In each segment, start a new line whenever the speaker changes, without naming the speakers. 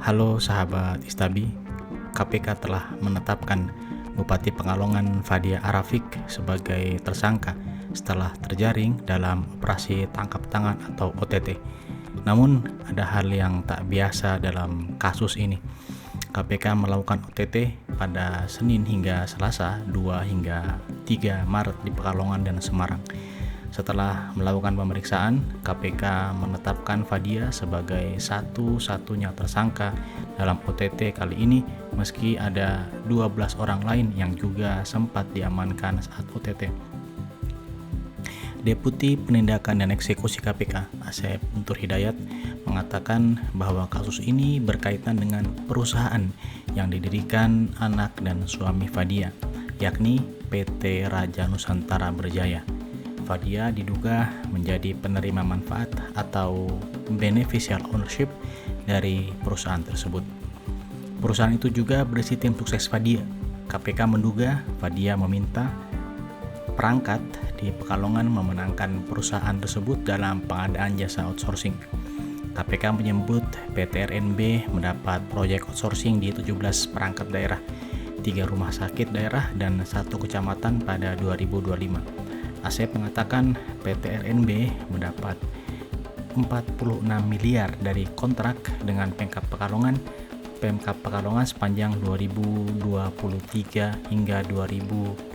Halo sahabat Istabi, KPK telah menetapkan Bupati Pekalongan Fadia Arafik sebagai tersangka setelah terjaring dalam operasi tangkap tangan atau OTT. Namun ada hal yang tak biasa dalam kasus ini. KPK melakukan OTT pada Senin hingga Selasa 2 hingga 3 Maret di Pekalongan dan Semarang. Setelah melakukan pemeriksaan, KPK menetapkan Fadia sebagai satu-satunya tersangka dalam OTT kali ini, meski ada 12 orang lain yang juga sempat diamankan saat OTT. Deputi Penindakan dan Eksekusi KPK, Asep Guntur Hidayat, mengatakan bahwa kasus ini berkaitan dengan perusahaan yang didirikan anak dan suami Fadia, yakni PT Raja Nusantara Berjaya. Fadia diduga menjadi penerima manfaat atau beneficial ownership dari perusahaan tersebut. Perusahaan itu juga berisi tim sukses Fadia. KPK menduga Fadia meminta perangkat di Pekalongan memenangkan perusahaan tersebut dalam pengadaan jasa outsourcing. KPK menyebut PT RNB mendapat proyek outsourcing di 17 perangkat daerah, 3 rumah sakit daerah, dan 1 kecamatan pada 2025. Asep mengatakan PT RNB mendapat 46 miliar dari kontrak dengan Pemkab Pekalongan sepanjang 2023 hingga 2026.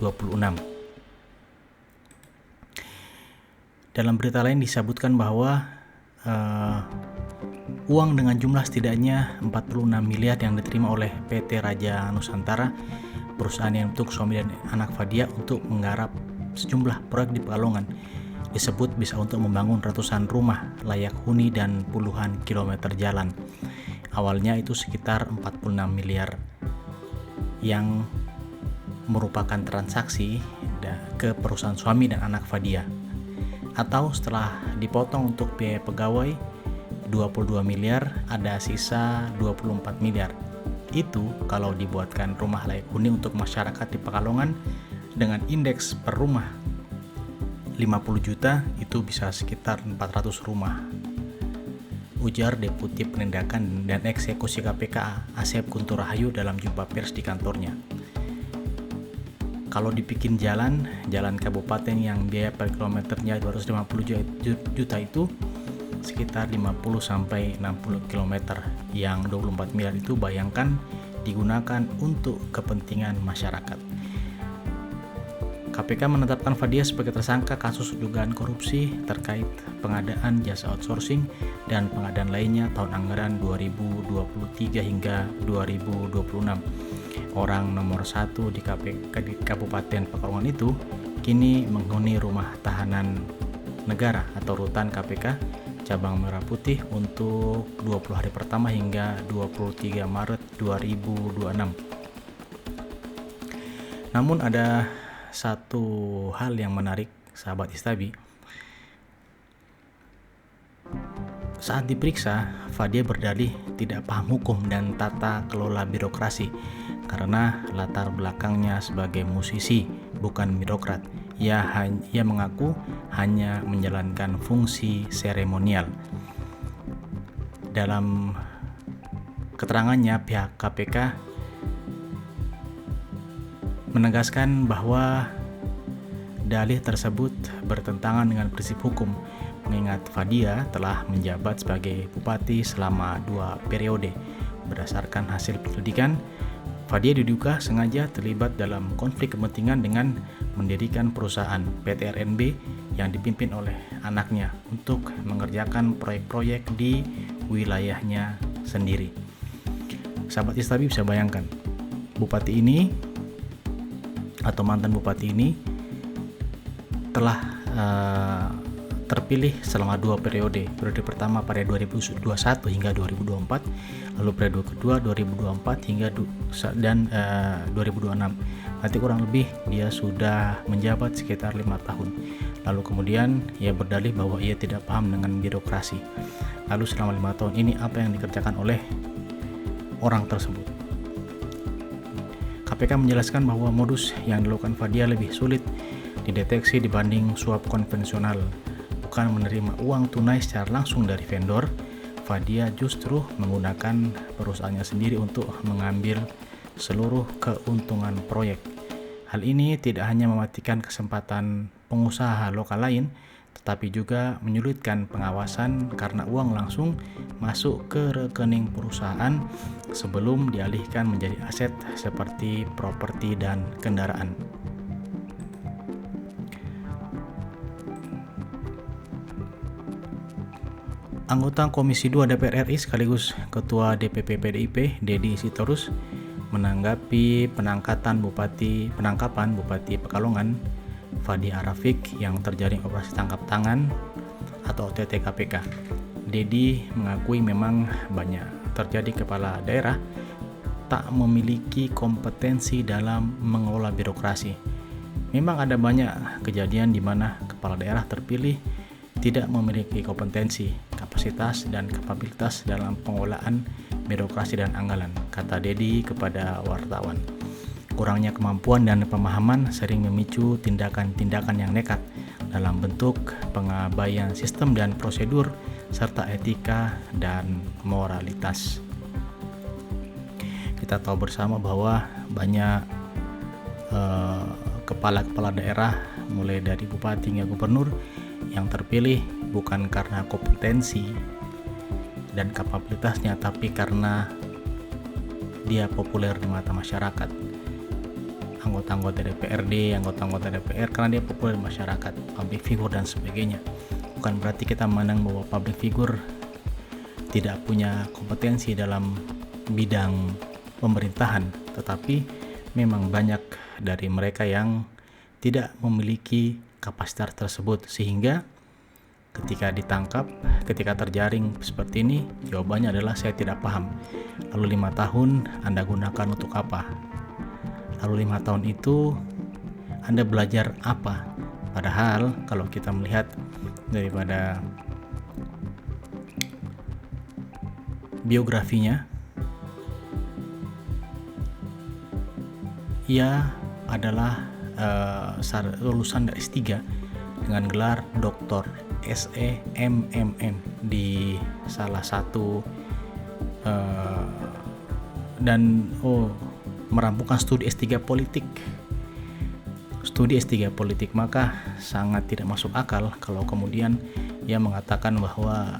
Dalam berita lain disebutkan bahwa uang dengan jumlah setidaknya 46 miliar yang diterima oleh PT Raja Nusantara, perusahaan yang untuk suami dan anak Fadia, untuk menggarap sejumlah proyek di Pekalongan, disebut bisa untuk membangun ratusan rumah layak huni dan puluhan kilometer jalan. Awalnya itu sekitar 46 miliar yang merupakan transaksi ke perusahaan suami dan anak Fadia. Atau setelah dipotong untuk biaya pegawai 22 miliar, ada sisa 24 miliar. Itu kalau dibuatkan rumah layak huni untuk masyarakat di Pekalongan dengan indeks per rumah 50 juta, itu bisa sekitar 400 rumah. Ujar Deputi Penindakan dan Eksekusi KPK Asep Guntur Rahayu dalam jumpa pers di kantornya. Kalau dibikin jalan kabupaten yang biaya per kilometernya 250 juta itu sekitar 50 sampai 60 km, yang 24 miliar itu bayangkan digunakan untuk kepentingan masyarakat. KPK menetapkan Fadia sebagai tersangka kasus dugaan korupsi terkait pengadaan jasa outsourcing dan pengadaan lainnya tahun anggaran 2023 hingga 2026. Orang nomor 1 di Kabupaten Pekalongan itu kini menghuni rumah tahanan negara atau rutan KPK cabang Merah Putih untuk 20 hari pertama hingga 23 Maret 2026. Namun ada satu hal yang menarik, sahabat Istabi. Saat diperiksa, Fadia berdalih tidak paham hukum dan tata kelola birokrasi karena latar belakangnya sebagai musisi, bukan birokrat. Ia mengaku hanya menjalankan fungsi seremonial. Dalam keterangannya, pihak KPK menegaskan bahwa dalih tersebut bertentangan dengan prinsip hukum, mengingat Fadia telah menjabat sebagai bupati selama 2 periode. Berdasarkan hasil penyelidikan, Fadia diduga sengaja terlibat dalam konflik kepentingan dengan mendirikan perusahaan PT RNB yang dipimpin oleh anaknya untuk mengerjakan proyek-proyek di wilayahnya sendiri. Sahabat Istabi bisa bayangkan, bupati ini atau mantan bupati ini telah terpilih selama 2 periode. Periode pertama pada 2021 hingga 2024, lalu periode kedua 2024 hingga 2026. Berarti kurang lebih dia sudah menjabat sekitar 5 tahun. Lalu kemudian ia berdalih bahwa ia tidak paham dengan birokrasi. Lalu selama 5 tahun ini apa yang dikerjakan oleh orang tersebut? KPK menjelaskan bahwa modus yang dilakukan Fadia lebih sulit dideteksi dibanding suap konvensional. Bukan menerima uang tunai secara langsung dari vendor, Fadia justru menggunakan perusahaannya sendiri untuk mengambil seluruh keuntungan proyek. Hal ini tidak hanya mematikan kesempatan pengusaha lokal lain, tetapi juga menyulitkan pengawasan karena uang langsung masuk ke rekening perusahaan sebelum dialihkan menjadi aset seperti properti dan kendaraan. Anggota Komisi 2 DPR RI sekaligus Ketua DPP PDIP, Dedi Sitorus, menanggapi penangkapan Bupati Pekalongan, Fadia Rafiq, yang terjaring operasi tangkap tangan atau OTT KPK. Dedi mengakui memang banyak terjadi kepala daerah tak memiliki kompetensi dalam mengelola birokrasi. Memang ada banyak kejadian di mana kepala daerah terpilih tidak memiliki kompetensi, kapasitas, dan kapabilitas dalam pengelolaan birokrasi dan anggaran, kata Dedi kepada wartawan. Kurangnya kemampuan dan pemahaman sering memicu tindakan-tindakan yang nekat dalam bentuk pengabaian sistem dan prosedur serta etika dan moralitas. Kita tahu bersama bahwa banyak kepala-kepala daerah mulai dari bupati hingga gubernur yang terpilih bukan karena kompetensi dan kapabilitasnya, tapi karena dia populer di mata masyarakat. Anggota-anggota DPRD, anggota-anggota DPR karena dia populer di masyarakat, public figure dan sebagainya. Bukan berarti kita memandang bahwa public figure tidak punya kompetensi dalam bidang pemerintahan, tetapi memang banyak dari mereka yang tidak memiliki kapasitas tersebut, sehingga ketika ditangkap, ketika terjaring seperti ini, jawabannya adalah saya tidak paham. Lalu 5 tahun Anda gunakan untuk apa? Lalu 5 tahun itu Anda belajar apa? Padahal kalau kita melihat daripada biografinya, ia adalah lulusan dari S3 dengan gelar Dr. SE MMM di salah satu merampungkan studi S3 politik. Studi S3 politik, maka sangat tidak masuk akal kalau kemudian ia mengatakan bahwa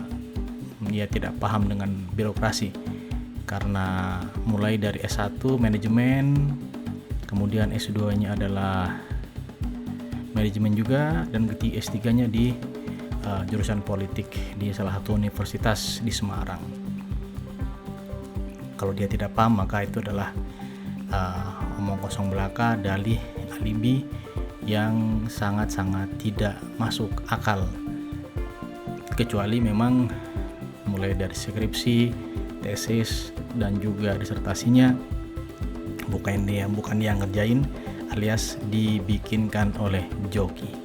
ia tidak paham dengan birokrasi, karena mulai dari S1 manajemen, kemudian S2-nya adalah manajemen juga, dan S3-nya di jurusan politik di salah satu universitas di Semarang. Kalau dia tidak paham, maka itu adalah omong kosong belaka, dalih, alibi yang sangat-sangat tidak masuk akal. Kecuali memang mulai dari skripsi, tesis, dan juga disertasinya bukan dia ngerjain, alias dibikinkan oleh joki.